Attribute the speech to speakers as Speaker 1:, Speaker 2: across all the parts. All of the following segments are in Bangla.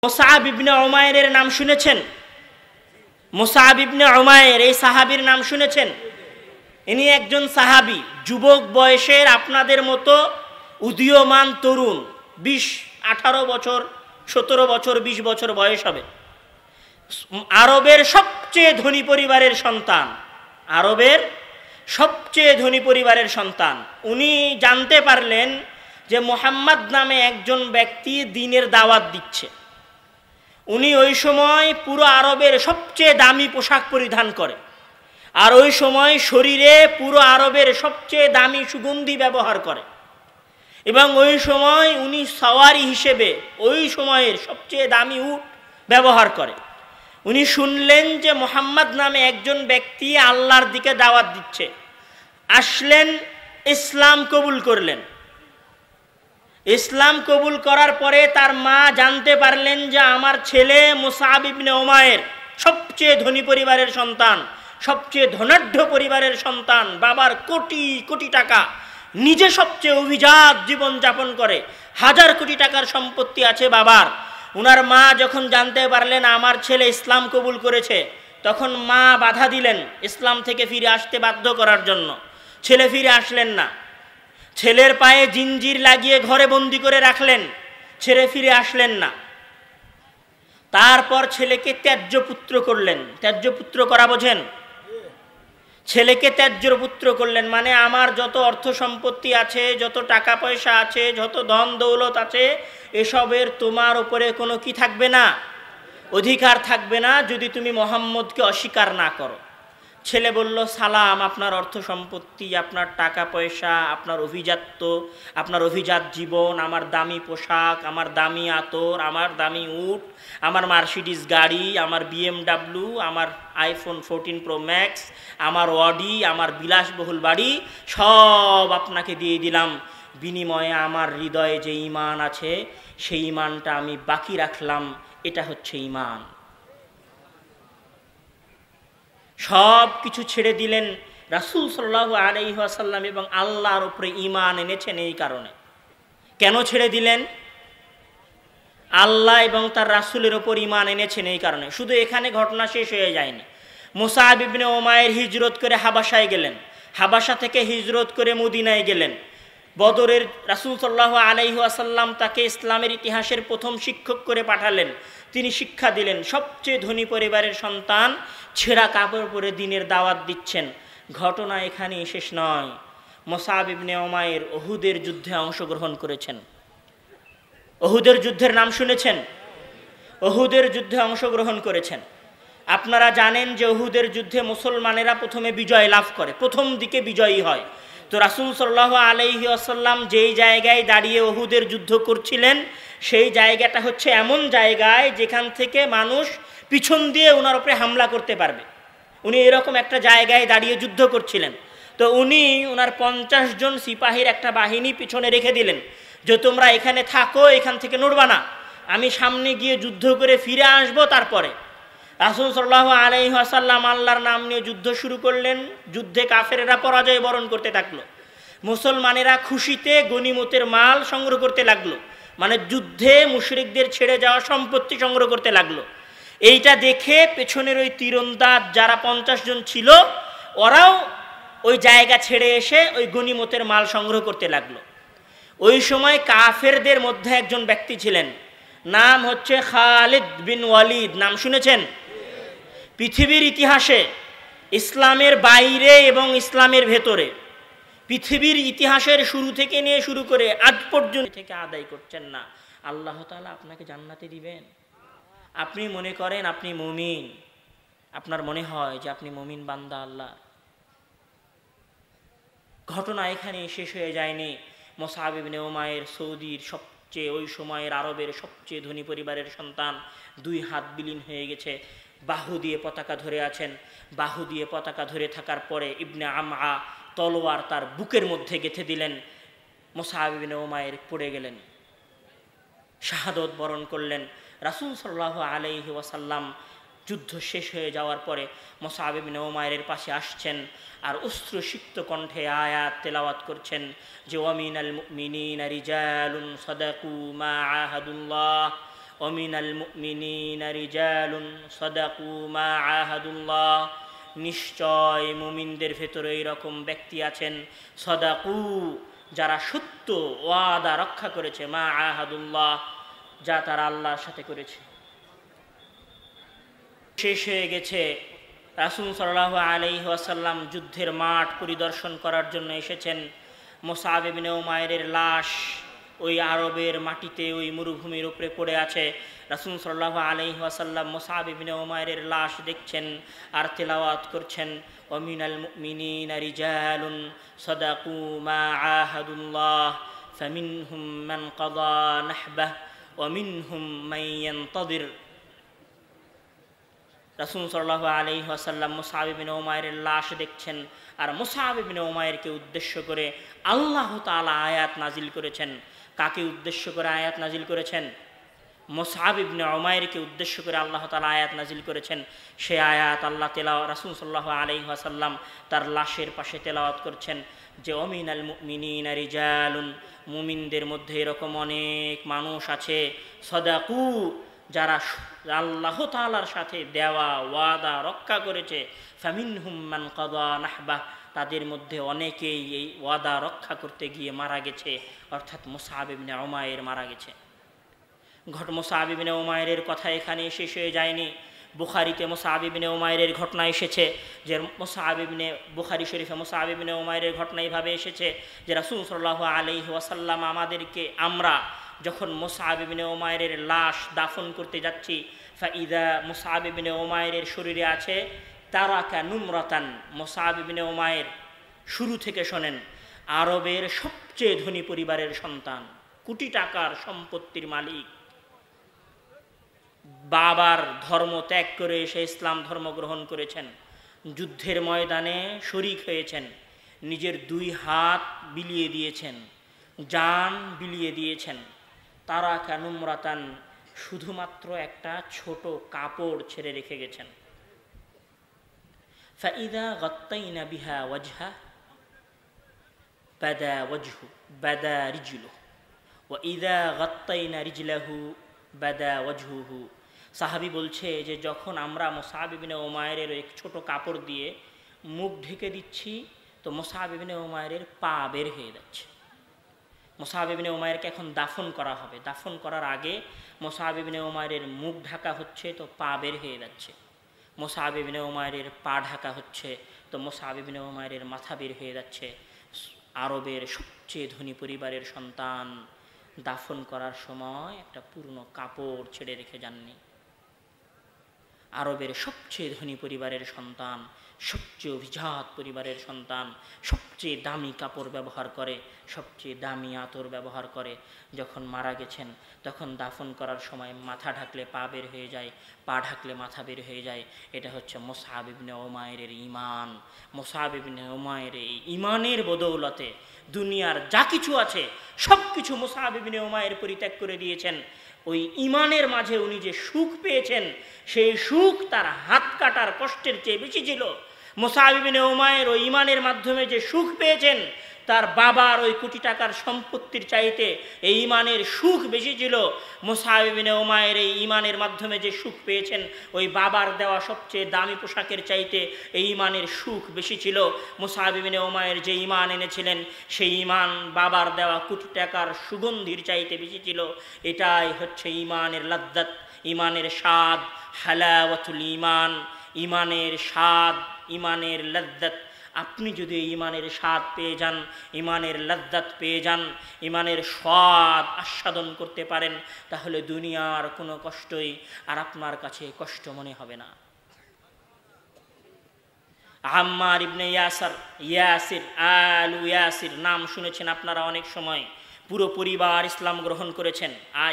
Speaker 1: মুসআব ইবনে উমাইরের নাম শুনেছেন? মুসআব ইবনে উমাইর এই সাহাবীর নাম শুনেছেন? ইনি একজন সাহাবী, যুবক বয়সের, আপনাদের মতো উদীয়মান তরুণ, 18 বছর, 17 বছর, 20 বছর বয়স হবে। আরবের সবচেয়ে ধনী পরিবারের সন্তান, আরবের সবচেয়ে ধনী পরিবারের সন্তান। উনি জানতে পারলেন যে মুহাম্মদ নামে একজন ব্যক্তি দ্বীনের দাওয়াত দিচ্ছে। উনি ওই সময় পুরো আরবের সবচেয়ে দামি পোশাক পরিধান করে, আর ওই সময় শরীরে পুরো আরবের সবচেয়ে দামি সুগন্ধি ব্যবহার করে, এবং ওই সময় উনি সওয়ারি হিসেবে ওই সময়ের সবচেয়ে দামি উট ব্যবহার করে। উনি শুনলেন যে মুহাম্মদ নামে একজন ব্যক্তি আল্লাহর দিকে দাওয়াত দিচ্ছে, আসলেন, ইসলাম কবুল করলেন। ইসলাম কবুল করার পরে তার মা জানতে পারলেন যে আমার ছেলে মুসআব ইবনে উমাইর সবচেয়ে ধনী পরিবারের সন্তান, সবচেয়ে ধনাঢ্য পরিবারের সন্তান, বাবার কোটি কোটি টাকা, নিজে সবচেয়ে অভিজাত জীবন যাপন করে, 1000 কোটি টাকার সম্পত্তি আছে বাবার। উনার মা যখন জানতে পারলেন আমার ছেলে ইসলাম কবুল করেছে, তখন মা বাধা দিলেন ইসলাম থেকে ফিরে আসতে বাধ্য করার জন্য। ছেলে ফিরে আসলেন না, ছেলের পায়ে জিঞ্জির লাগিয়ে ঘরে বন্দি করে রাখলেন, ছেলে ফিরে আসলেন না। তারপর ছেলেকে ত্যায্য পুত্র করলেন। ত্যায্য পুত্র করা বোঝেন? ছেলেকে ত্যায্য পুত্র করলেন মানে আমার যত অর্থ সম্পত্তি আছে, যত টাকা পয়সা আছে, যত ধন দৌলত আছে, এসবের তোমার উপরে কোনো কি থাকবে না, অধিকার থাকবে না, যদি তুমি মুহাম্মদকে অস্বীকার না করো। ছেলে বলল, সালাম, আপনার অর্থ সম্পত্তি, আপনার টাকা পয়সা, আপনার অভিজাত্য, আপনার অভিজাত জীবন, আমার দামি পোশাক, আমার দামি আতর, আমার দামি উট, আমার মার্সিডিজ গাড়ি, আমার BMW, আমার iPhone 14 Pro Max, আমার অডি, আমার বিলাসবহুল বাড়ি, সব আপনাকে দিয়ে দিলাম। বিনিময়ে আমার হৃদয়ে যে ঈমান আছে সেই ঈমানটা আমি বাকি রাখলাম, এটা হচ্ছে ঈমান। সব কিছু ছেড়ে দিলেন। রাসূল সাল্লাল্লাহু আলাইহি ওয়াসাল্লাম এবং আল্লাহর উপরে ঈমান এনেছেন এই কারণে। কেন ছেড়ে দিলেন? আল্লাহ এবং তার রাসূলের উপর ঈমান এনেছেন এই কারণে। শুধু এখানে ঘটনা শেষ হয়ে যায়নি। মুসআব ইবনে উমাইর হিজরত করে হাবাসায় গেলেন, হাবাসা থেকে হিজরত করে মদিনায় গেলেন। বদরের রাসূল সাল্লাল্লাহু আলাইহি ওয়াসাল্লাম তাকে ইসলামের ইতিহাসের প্রথম শিক্ষক করে পাঠালেন। তিনি শিক্ষা দিলেন। সবচেয়ে ধনী পরিবারের সন্তান, ছেঁড়া কাপড় পরে দ্বীনের দাওয়াত দিচ্ছেন। ঘটনা এখানেই শেষ নয়। মুসআব ইবনে উমাইর উহুদের যুদ্ধে অংশগ্রহণ করেছেন। উহুদের যুদ্ধের নাম শুনেছেন? উহুদের যুদ্ধে অংশগ্রহণ করেছেন। আপনারা জানেন যে উহুদের যুদ্ধে মুসলমানেরা প্রথমে বিজয় লাভ করে, প্রথম দিকে বিজয়ী হয়। তো রাসূল সাল্লাল্লাহু আলাইহি ওয়াসাল্লাম যেই জায়গায় দাঁড়িয়ে উহুদের যুদ্ধ করছিলেন, সেই জায়গাটা হচ্ছে এমন জায়গায় যেখান থেকে মানুষ পিছন দিয়ে ওনার উপরে হামলা করতে পারবে। উনি এরকম একটা জায়গায় দাঁড়িয়ে যুদ্ধ করছিলেন। তো উনি ওনার 50 জন সিপাহীর একটা বাহিনী পিছনে রেখে দিলেন যে তোমরা এখানে থাকো, এখান থেকে নড়বা না, আমি সামনে গিয়ে যুদ্ধ করে ফিরে আসবো। তারপরে রাসূল সাল্লাল্লাহু আলাইহি ওয়াসাল্লাম আল্লাহর নাম নিয়ে যুদ্ধ শুরু করলেন। যুদ্ধে কাফেরেরা পরাজয় বরণ করতে থাকলো, মুসলমানেরা খুশিতে গনিমতের মাল সংগ্রহ করতে লাগলো, মানে যুদ্ধে মুশরিকদের ছেড়ে যাওয়া সম্পত্তি সংগ্রহ করতে লাগলো। এইটা দেখে পেছনের ওই তীরন্দাজ যারা 50 জন ছিল, ওরাও ওই জায়গা ছেড়ে এসে ওই গনিমতের মাল সংগ্রহ করতে লাগলো। ওই সময় কাফেরদের মধ্যে একজন ব্যক্তি ছিলেন, নাম হচ্ছে খালিদ বিন ওয়ালিদ। নাম শুনেছেন? পৃথিবীর ইতিহাসে, ইসলামের বাইরে এবং ইসলামের ভেতরে, পৃথিবীর ইতিহাসের শুরু থেকে নিয়ে শুরু করে আজ পর্যন্ত থেকে আদায় করছেন না, আল্লাহ তাআলা আপনাকে জান্নাতে দিবেন। আপনি মনে করেন আপনি মুমিন, আপনার মনে হয় যে আপনি মুমিন বান্দা আল্লাহ। ঘটনা এখানে শেষ হয়ে যায়নি। মুসআব ইবনে উমাইর সৌদির সবচেয়ে, ওই সময়ের আরবের সবচেয়ে ধনী পরিবারের সন্তান, 2 হাত বিলীন হয়ে গেছে, বাহু দিয়ে পতাকা ধরে আছেন। বাহু দিয়ে পতাকা ধরে থাকার পরে ইবনে আমআ তলোয়ার তার বুকের মধ্যে গেঁথে দিলেন। মুসআব ইবনে উমাইর পড়ে গেলেন, শাহাদত বরণ করলেন। রাসূল সাল্লাল্লাহু আলাইহি ওয়াসাল্লাম যুদ্ধ শেষ হয়ে যাওয়ার পরে মুসআব ইবনে উমাইরের পাশে আসছেন আর অশ্রুসিক্ত কণ্ঠে আয়াত তেলাওয়াত করছেন যে ওয়ামিনাল মুমিনিনা রিজালুন সাদাকু মা আহাদুল্লাহ ওমিনাল মুমিনিনা রিজালুন সাদাকু মা আহাদুল্লাহ, নিশ্চয় মুমিনদের ভেতরে এরকম ব্যক্তি আছেন সাদাকু, যারা সত্য ওয়াদা রক্ষা করেছে, মা আহাদুল্লাহ, যা তারা আল্লাহর সাথে করেছে। শেষ হয়ে গেছে। রাসূল সাল্লাল্লাহু আলাইহি ওয়াসাল্লাম যুদ্ধের মাঠ পরিদর্শন করার জন্য এসেছেন। মুসআব ইবনে উমাইরের লাশ ওই আরবের মাটিতে ওই মরুভূমির উপরে পড়ে আছে। রাসূল সাল্লাল্লাহু আলাইহি ওয়াসাল্লাম মুসআব ইবনে উমাইরের লাশ দেখছেন আর তেলাওয়াত করছেন, ওয়ামিনাল মুমিনিনা রিজালুন সাদাকু মা আহাদুল্লাহ ফামিনহুম মান কাদা নাহবাহ ওয়া মিনহুম মান ইয়ানতাদির। রাসূল সাল্লাল্লাহু আলাইহি ওয়াসাল্লাম মুসআব ইবনে উমাইরের লাশ দেখছেন আর মুসআব ইবনে উমাইরকে উদ্দেশ্য করে আল্লাহ তাআলা আয়াত নাজিল করেছেন। কাকে উদ্দেশ্য করে আয়াত নাজিল করেছেন? মুসআব ইবনে উমাইরকে উদ্দেশ্য করে আল্লাহ তাআলা আয়াত নাজিল করেছেন। সে আয়াত আল্লাহ রাসূল সাল্লাল্লাহু আলাইহি ওয়াসাল্লাম তার লাশের পাশে তেলাওয়াত করছেন যে ওমিনাল মুমিনিনা রিজালুন, মুমিনদের মধ্যে এরকম অনেক মানুষ আছে, সাদাকু, যারা আল্লাহ তাআলার সাথে দেওয়া ওয়াদা রক্ষা করেছে, ফামিনহুম মান কাদা নাহবাহ, তাদের মধ্যে অনেকেই এই ওয়াদা রক্ষা করতে গিয়ে মারা গেছে, অর্থাৎ মুসআব ইবনে উমাইর মারা গেছে। মুসআব ইবনে উমাইরের কথা এখানে শেষ হয়ে যায়নি। বুখারীতে মুসআব ইবনে উমাইরের ঘটনা এসেছে যে বুখারী শরীফে মুসআব ইবনে উমাইরের ঘটনা এইভাবে এসেছে যে রাসূল সাল্লাল্লাহু আলাইহি ওয়াসাল্লাম আমরা যখন মুসআব ইবনে উমাইরের লাশ দাফন করতে যাচ্ছি, ফাইদা মুসআব ইবনে উমাইরের শরীরে আছে তারাকা নুমরাতান। মুসআব ইবনে উমাইর, শুরু থেকে শোনেন, আরবের সবচেয়ে ধনী পরিবারের সন্তান, কোটি টাকার সম্পত্তির মালিক, বাবার ধর্ম ত্যাগ করে এসে ইসলাম ধর্ম গ্রহণ করেছেন, যুদ্ধের ময়দানে শরীক হয়েছেন, নিজের 2 হাত বিলিয়ে দিয়েছেন, জান বিলিয়ে দিয়েছেন। তারাকা নুমরাতান, শুধুমাত্র একটা ছোট কাপড় ছেড়ে রেখে গেছেন। ফাইদা গাত্তাইনা বিহা ওয়াজহা বাদা ওয়াজহু বাদা রিজলু ওয়া ইদা গাত্তাইনা রিজলাহু বাদা ওয়াজহুহু। সাহাবী বলছে যে যখন আমরা মুসআব ইবনে উমাইরের এক ছোট কাপড় দিয়ে মুখ ঢেকে দিচ্ছি তো মুসআব ইবনে উমাইরের পা বের হয়ে যাচ্ছে। মুসআব ইবনে উমাইরকে এখন দাফন করা হবে, দাফন করার আগে মুসআব ইবনে উমাইরের মুখ ঢাকা হচ্ছে তো পা বের হয়ে যাচ্ছে, মুসআব ইবনে উমাইরের পা ঢাকা হচ্ছে তো মুসআব ইবনে উমাইরের মাথা বের হয়ে যাচ্ছে। আরবের সবচেয়ে ধনী পরিবারের সন্তান দাফন করার সময় একটা পুরনো কাপড় ছেড়ে রেখে যাননি। আরবের সবচেয়ে ধনী পরিবারের সন্তান, সবচেয়ে অভিজাত পরিবারের সন্তান সবচেয়ে দামি কাপড় ব্যবহার করে, সবচেয়ে দামি আতর ব্যবহার করে। যখন মারা গেছেন তখন দাফন করার সময় মাথা ঢাকলে পা বের হয়ে যায়, পা ঢাকলে মাথা বের হয়ে যায়। এটা হচ্ছে মুসআব ইবনে উমাইরের ঈমান। মুসআব ইবনে উমাইর এই ঈমানের বদৌলতে দুনিয়ার যা কিছু আছে সব কিছু মুসআব ইবনে উমাইর পরিত্যাগ করে দিয়েছেন। ওই ঈমানের মাঝে উনি যে সুখ পেয়েছেন সেই সুখ তার হাত কাটার কষ্টের চেয়ে বেশি ছিল। মুসআব ইবনে উমাইর ওই ঈমানের মাধ্যমে যে সুখ পেয়েছেন তার বাবার ওই কোটি টাকার সম্পত্তির চাইতে এই ঈমানের সুখ বেশি ছিল। মুসআব ইবনে উমাইর এই ঈমানের মাধ্যমে যে সুখ পেয়েছেন ওই বাবার দেওয়া সবচেয়ে দামি পোশাকের চাইতে এই ঈমানের সুখ বেশি ছিল। মুসআব ইবনে উমাইর যে ঈমান এনেছিলেন সেই ঈমান বাবার দেওয়া কোটি টাকার সুগন্ধির চাইতে বেশি ছিল। এটাই হচ্ছে ঈমানের লাজ্জাত, ঈমানের স্বাদ, হালাওয়াতুল ঈমান, ঈমানের স্বাদ, ঈমানের লাজ্জাত। আপনি যদি ঈমানের স্বাদ পেয়ে যান, ঈমানের লাজ্জাত পেয়ে যান, ঈমানের স্বাদ আস্বাদন করতে পারেন, তাহলে দুনিয়ার কোনো কষ্টই আর আপনার কাছে কষ্ট মনে হবে না। আম্মার ইবনে ইয়াসির আলু ইয়াসির নাম শুনেছেন আপনারা অনেক সময়। পুরো পরিবার ইসলাম গ্রহণ করেছেন।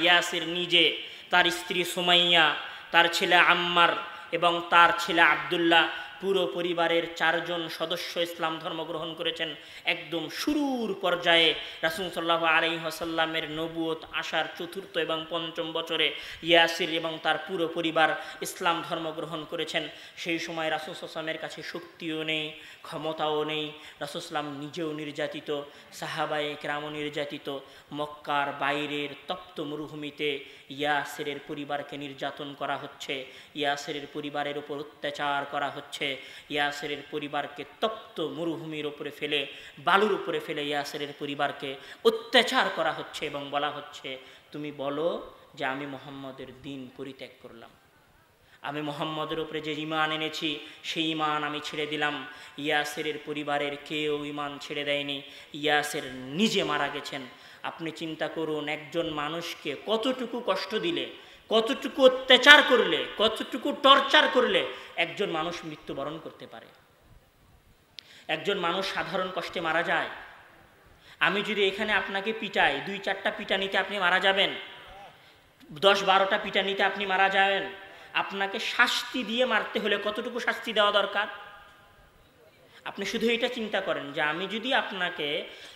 Speaker 1: ইয়াসির নিজে, তার স্ত্রী সুমাইয়া, তার ছেলে আম্মার এবং তার ছেলে আব্দুল্লাহ, পুরো পরিবারের 4 জন সদস্য ইসলাম ধর্ম গ্রহণ করেছেন। একদম শুরুর পর্যায়ে রাসূল সাল্লাল্লাহু আলাইহি ওয়াসাল্লামের নবুয়ত আসার 4র্থ এবং 5ম বছরে ইয়াসির এবং তার পুরো পরিবার ইসলাম ধর্ম গ্রহণ করেছেন। সেই সময় রাসূল সাল্লাল্লাহু আলাইহি ওয়াসাল্লামের কাছে শক্তিও নেই, ক্ষমতাও নেই। রাসূল সাল্লাম নিজেও নির্যাতিত, সাহাবায়ে কেরামও নির্যাতিত। মক্কার বাইরের তপ্ত মরুভূমিতে ইয়াসিরের পরিবারকে নির্যাতন করা হচ্ছে, ইয়াসিরের পরিবারের উপর অত্যাচার করা হচ্ছে। ইয়াসিরের পরিবারকে তপ্ত মরুভূমির উপরে ফেলে, বালুর উপরে ফেলে ইয়াসিরের পরিবারকে অত্যাচার করা হচ্ছে এবং বলা হচ্ছে, তুমি বলো যে আমি মুহাম্মদের দ্বীন পরিত্যাগ করলাম, আমি মুহাম্মদের উপরে যে ঈমান এনেছি সেই ঈমান আমি ছেড়ে দিলাম। ইয়াসিরের পরিবারের কেউ ঈমান ছেড়ে দেয়নি, ইয়াসির নিজে মারা গেছেন। আপনি চিন্তা করুন, একজন মানুষকে কতটুকু কষ্ট দিলে, কতটুকু অত্যাচার করলে, কতটুকু টর্চার করলে একজন মানুষ মৃত্যুবরণ করতে পারে। একজন মানুষ সাধারণ কষ্টে মারা যায়। আমি যদি এখানে আপনাকে পিটাই, 2-4টা পিটানিতে আপনি মারা যাবেন, 10-12টা পিটানিতে আপনি মারা যাবেন। আপনাকে শাস্তি দিয়ে মারতে হলে কতটুকু শাস্তি দেওয়া দরকার? আপনি শুধু এটা চিন্তা করেন যে আমি যদি আপনাকে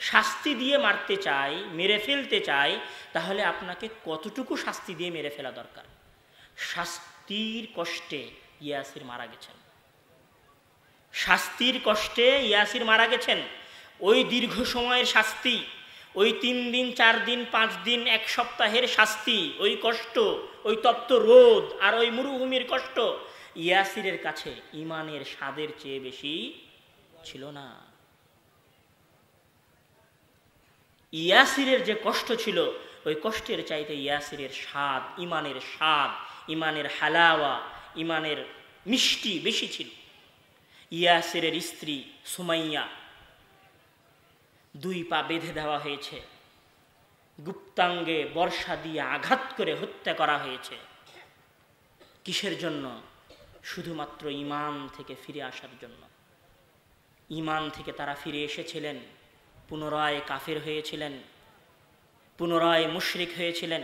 Speaker 1: শাস্তি দিয়ে মারতে চাই, মেরে ফেলতে চাই, তাহলে আপনাকে কতটুকু শাস্তি দিয়ে মেরে ফেলা দরকার। শাস্তির কষ্টে ইয়াসির মারা গেছেন, শাস্তির কষ্টে ইয়াসির মারা গেছেন। ওই দীর্ঘ সময়ের শাস্তি, ওই 3 দিন 4 দিন 5 দিন 1 সপ্তাহের শাস্তি, ওই কষ্ট, ওই তপ্ত রোদ আর ওই মরুভূমির কষ্ট ইয়াসিরের কাছে ঈমানের স্বাদের চেয়ে বেশি ছিল না। ইয়াসিরের যে কষ্ট ছিল, ওই কষ্টের চাইতে ইয়াসিরের স্বাদ, ঈমানের হালাওয়া, ঈমানের মিষ্টি বেশি ছিল। ইয়াসিরের স্ত্রী সুমাইয়া 2 পা বেঁধে দেওয়া হয়েছে, গুপ্তাঙ্গে বর্ষা দিয়ে আঘাত করে হত্যা করা হয়েছে। কিসের জন্য? শুধুমাত্র ঈমান থেকে ফিরে আসার জন্য। ঈমান থেকে তারা ফিরে এসেছিলেন, পুনরায় কাফের হয়েছিলেন, পুনরায় মুশরিক হয়েছিলেন।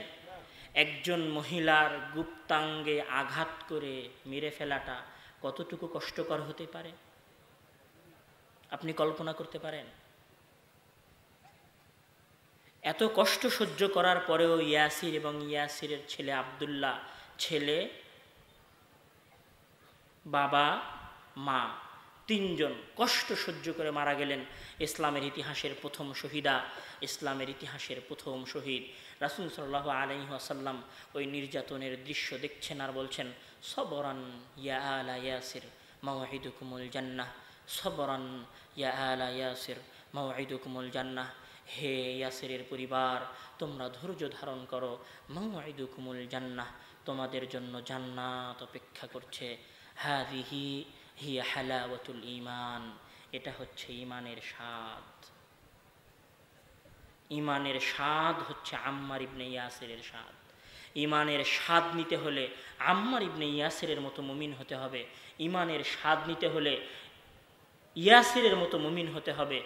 Speaker 1: একজন মহিলার গুপ্তাঙ্গে আঘাত করে মেরে ফেলাটা কতটুকু কষ্টকর হতে পারে আপনি কল্পনা করতে পারেন? এত কষ্ট সহ্য করার পরেও ইয়াসির এবং ইয়াসিরের ছেলে আব্দুল্লাহ, ছেলে, বাবা, মা, 3 জন কষ্ট সহ্য করে মারা গেলেন। ইসলামের ইতিহাসের প্রথম শহীদা, ইসলামের ইতিহাসের প্রথম শহীদ। রাসূল সাল্লাল্লাহু আলাইহি ওয়াসাল্লাম ওই নির্যাতনের দৃশ্য দেখছেন আর বলছেন, সবরান ইয়া আলা ইয়াসির মাওঈদুকুমুল জান্নাহ, সবরান ইয়া আলা ইয়াসির মাওঈদুকুমুল জান্নাহ। হে ইয়াসিরের পরিবার, তোমরা ধৈর্য ধারণ করো, মাওঈদুকুমুল জান্নাহ, তোমাদের জন্য জান্নাত অপেক্ষা করছে। হাযিহি হিয়া হালাওয়াতুল ঈমান, এটা হচ্ছে ঈমানের স্বাদ। ঈমানের স্বাদ হচ্ছে আম্মার ইবনে ইয়াসিরের স্বাদ। ঈমানের স্বাদ নিতে হলে আম্মার ইবনে ইয়াসিরের মতো মুমিন হতে হবে। ঈমানের স্বাদ নিতে হলে ইয়াসিরের মতো মুমিন হতে হবে।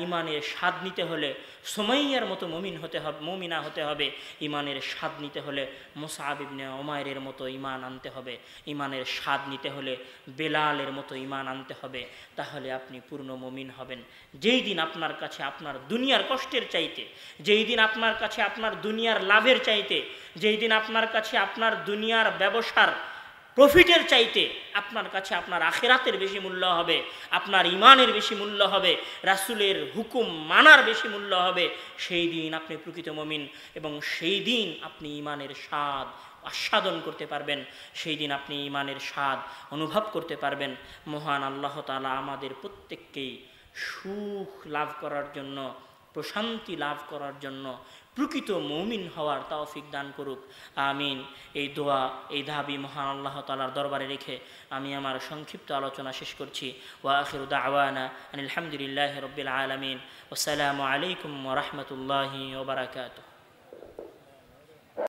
Speaker 1: ঈমানের স্বাদ নিতে হলে সুমাইয়ার মতো মুমিন হতে হবে, মুমিনা হতে হবে। ঈমানের স্বাদ নিতে হলে মুসআব ইবনে উমাইরের মতো ঈমান আনতে হবে। ঈমানের স্বাদ নিতে হলে বেলালের মতো ঈমান আনতে হবে। তাহলে আপনি পূর্ণ মুমিন হবেন। যেই দিন আপনার কাছে আপনার দুনিয়ার কষ্টের চাইতে, যেই দিন আপনার কাছে আপনার দুনিয়ার লাভের চাইতে, যেই দিন আপনার কাছে আপনার দুনিয়ার ব্যবসার প্রফিটের চাইতে আপনার কাছে আপনার আখিরাতের বেশি মূল্য হবে, আপনার ঈমানের বেশি মূল্য হবে, রাসূলের হুকুম মানার বেশি মূল্য হবে, সেই দিন আপনি প্রকৃত মুমিন এবং সেই দিন আপনি ঈমানের স্বাদ আস্বাদন করতে পারবেন, সেই দিন আপনি ঈমানের স্বাদ অনুভব করতে পারবেন। মহান আল্লাহ তাআলা আমাদের প্রত্যেককেই সুখ লাভ করার জন্য, প্রশান্তি লাভ করার জন্য প্রকৃত মুমিন হওয়ার তৌফিক দান করুক, আমিন। এই দোয়া, এই দাবি মহান আল্লাহ তাআলার দরবারে রেখে আমি আমার সংক্ষিপ্ত আলোচনা শেষ করছি। ওয়া আখিরু দাওয়ানা আনিল হামদুলিল্লাহি রাব্বিল আলামিন। আসসালামু আলাইকুম ওয়া রাহমাতুল্লাহি ওয়া বারাকাতুহু।